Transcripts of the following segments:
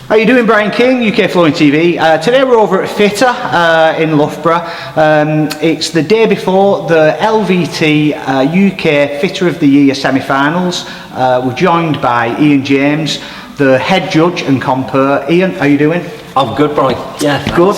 How you doing, Brian King, UK LVT? Today we're over at Fitter in Loughborough. It's the day before the LVT UK Fitter of the Year semi-finals. We're joined by Ian James, the head judge and compere. Ian, how you doing? I'm good, Brian. Yeah, good.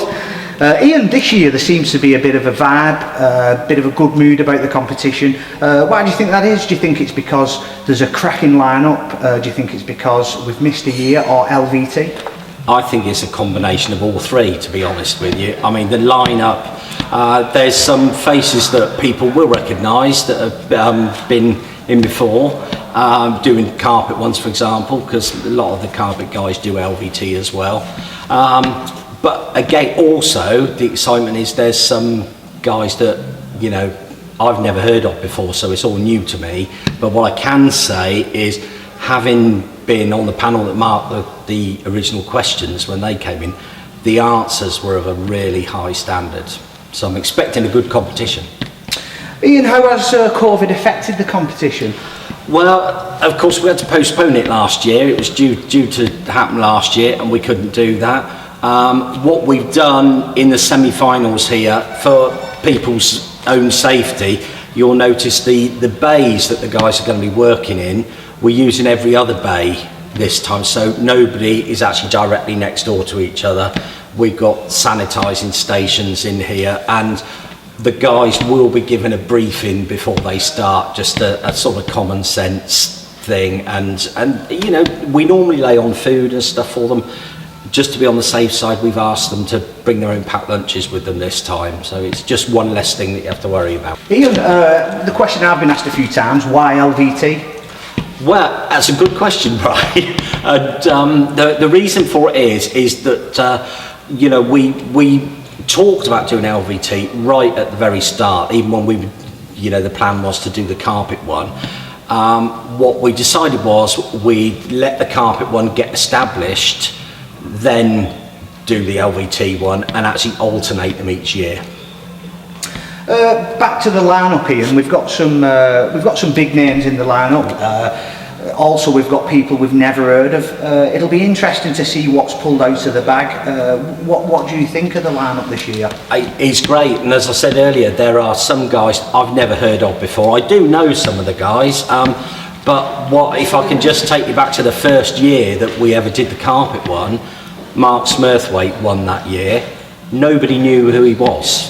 Ian, this year there seems to be a bit of a vibe, a bit of a good mood about the competition. Why do you think that is? Do you think it's because there's a cracking lineup? Do you think it's because we've missed a year, or LVT? I think it's a combination of all three, to be honest with you. I mean, the lineup, there's some faces that people will recognise that have been in before, doing carpet ones, for example, because a lot of the carpet guys do LVT as well. But again, also the excitement is there's some guys that, you know, I've never heard of before, so it's all new to me. But what I can say is, having been on the panel that marked the original questions when they came in, the answers were of a really high standard. So I'm expecting a good competition. Ian, how has COVID affected the competition? Well, of course we had to postpone it last year. It was due to happen last year and we couldn't do that. What we've done in the semi-finals here, for people's own safety, you'll notice the bays that the guys are going to be working in, we're using every other bay this time, so nobody is actually directly next door to each other. We've got sanitising stations in here, and the guys will be given a briefing before they start, just a sort of common sense thing, and you know, we normally lay on food and stuff for them. Just to be on the safe side, we've asked them to bring their own packed lunches with them this time, so it's just one less thing that you have to worry about. Ian, the question I've been asked a few times, why LVT? Well, that's a good question, Brian. And the reason for it is that you know, we talked about doing LVT right at the very start, even when we, you know, the plan was to do the carpet one. What we decided was we'd let the carpet one get established, then do the LVT one, and actually alternate them each year. Back to the lineup, Ian. We've got some big names in the lineup. Also, we've got people we've never heard of. It'll be interesting to see what's pulled out of the bag. What do you think of the lineup this year? It's great, and as I said earlier, there are some guys I've never heard of before. I do know some of the guys, but what if I can just take you back to the first year that we ever did the carpet one? Mark Smurthwaite won that year. Nobody knew who he was,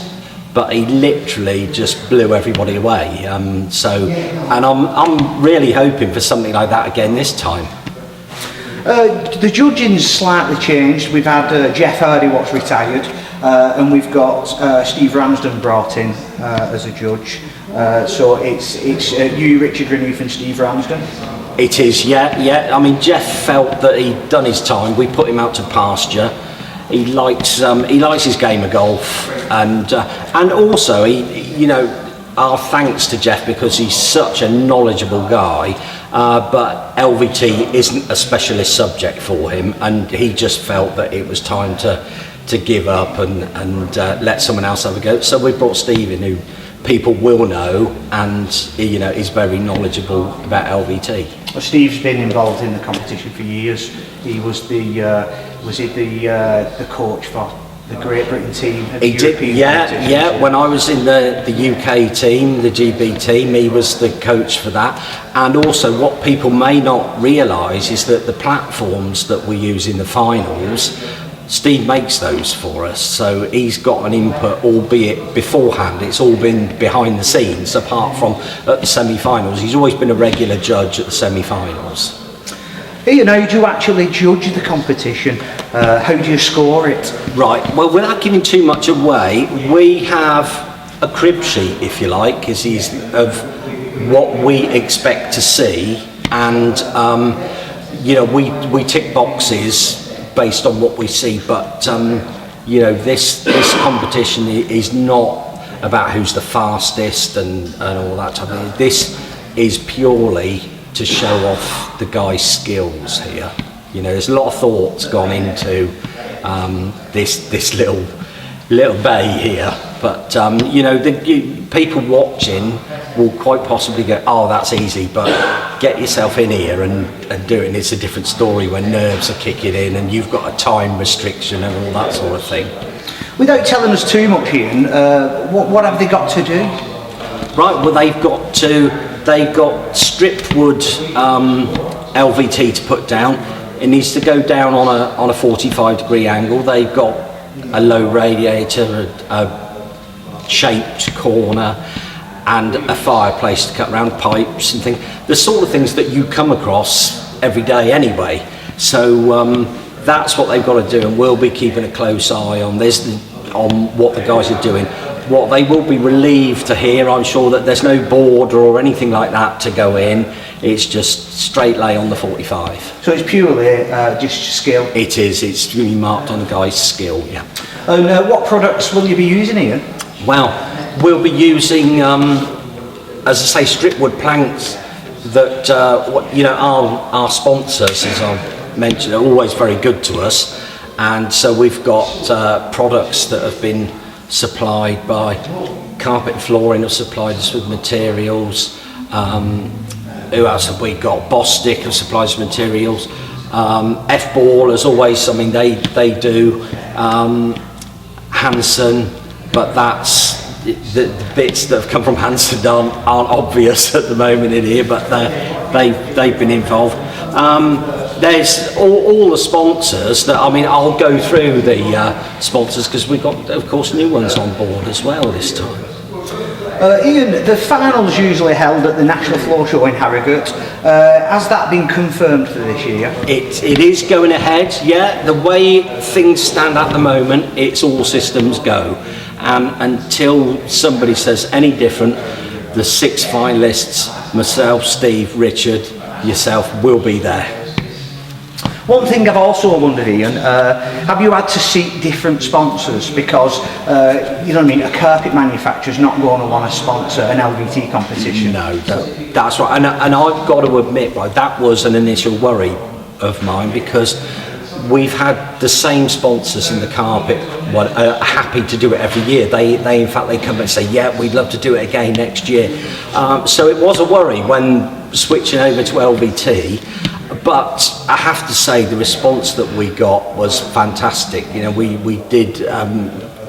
but he literally just blew everybody away. And I'm really hoping for something like that again this time. The judging's slightly changed. We've had Jeff Hardy, what's retired, and we've got Steve Ramsden brought in as a judge. So it's you, Richard Renouf, and Steve Ramsden. It is, yeah. I mean, Jeff felt that he'd done his time. We put him out to pasture. He likes his game of golf, and also you know, our thanks to Jeff, because he's such a knowledgeable guy. But LVT isn't a specialist subject for him, and he just felt that it was time to give up and let someone else have a go. So we brought Steve in, who people will know, and you know, is very knowledgeable about LVT. Well, Steve's been involved in the competition for years. He was the coach for the Great Britain team at the European competition. Yeah. When I was in the UK team, the GB team, he was the coach for that. And also, what people may not realise is that the platforms that we use in the finals, Steve makes those for us, so he's got an input, albeit beforehand. It's all been behind the scenes, apart from at the semi-finals. He's always been a regular judge at the semi-finals. Ian, how do you actually judge the competition? How do you score it? Right, well, without giving too much away, we have a crib sheet, if you like, of what we expect to see, and you know, we tick boxes based on what we see, but you know, this competition is not about who's the fastest and all that type of thing. This is purely to show off the guy's skills here. You know, there's a lot of thoughts gone into this little bay here, but you know, people watching will quite possibly go, oh, that's easy, but get yourself in here and do it, and it's a different story when nerves are kicking in and you've got a time restriction and all that sort of thing. Without telling us too much, Ian, what have they got to do? Right, well, they've got strip wood LVT to put down. It needs to go down on a 45-degree angle. They've got a low radiator, a shaped corner, and a fireplace to cut around, pipes and things. The sort of things that you come across every day anyway. So that's what they've got to do, and we'll be keeping a close eye on this, on what the guys are doing. What they will be relieved to hear, I'm sure, that there's no border or anything like that to go in. It's just straight lay on the 45. So it's purely just skill? It is. It's really marked on the guy's skill, yeah. And what products will you be using, Ian? Well, we'll be using, as I say, strip wood planks that, you know, our sponsors, as I mentioned, are always very good to us. And so we've got products that have been supplied by Carpet and Flooring, have supplied us with materials. Who else have we got? Bostik have supplied us materials. F-Ball, as always, I mean, they do. Hanson, but that's the bits that have come from Hanson aren't obvious at the moment in here, but they've been involved. There's all the sponsors that, I mean, I'll go through the sponsors because we've got, of course, new ones on board as well this time. Ian, the final's usually held at the National Floor Show in Harrogate. Has that been confirmed for this year? It is going ahead, yeah. The way things stand at the moment, it's all systems go. And until somebody says any different, the 6 finalists, myself, Steve, Richard, yourself, will be there. One thing I've also wondered, Ian, have you had to seek different sponsors? Because, you know what I mean, a carpet manufacturer's not going to want to sponsor an LVT competition. No, that's right. And I've got to admit, right, that was an initial worry of mine, because we've had the same sponsors in the carpet are happy to do it every year. They in fact, they come and say, yeah, we'd love to do it again next year. So it was a worry when switching over to LVT. But I have to say the response that we got was fantastic. You know, we did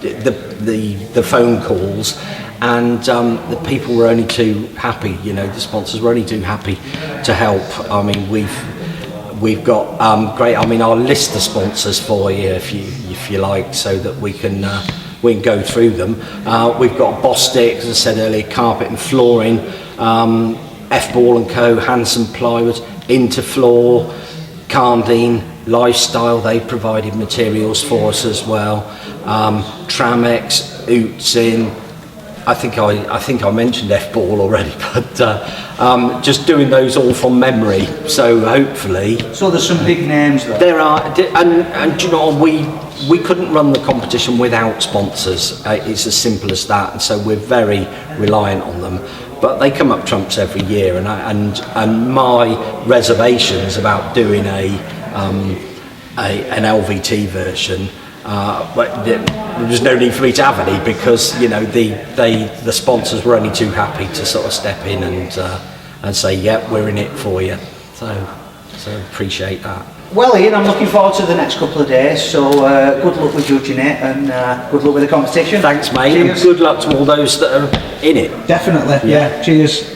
the phone calls, and the people were only too happy. You know, the sponsors were only too happy to help. I mean, we've got great. I mean, I'll list the sponsors for you if you like, so that we can go through them. We've got Bostik, as I said earlier, Carpet and Flooring, F-Ball and Co, Hanson Plywood, Interfloor, Cardine, Lifestyle, they provided materials for us as well. Tramex, Utsin, I think I mentioned F-Ball already, but just doing those all from memory. So hopefully. So there's some big names there. There are, and you know, we couldn't run the competition without sponsors. It's as simple as that, and so we're very reliant on them. But they come up trumps every year, and my reservations about doing an LVT version, but there was no need for me to have any, because you know the sponsors were only too happy to sort of step in and say, yeah, we're in it for you. So appreciate that. Well, Ian, I'm looking forward to the next couple of days, so good luck with judging it, and good luck with the competition. Thanks, mate. Cheers. And good luck to all those that are in it. Definitely, yeah. Cheers.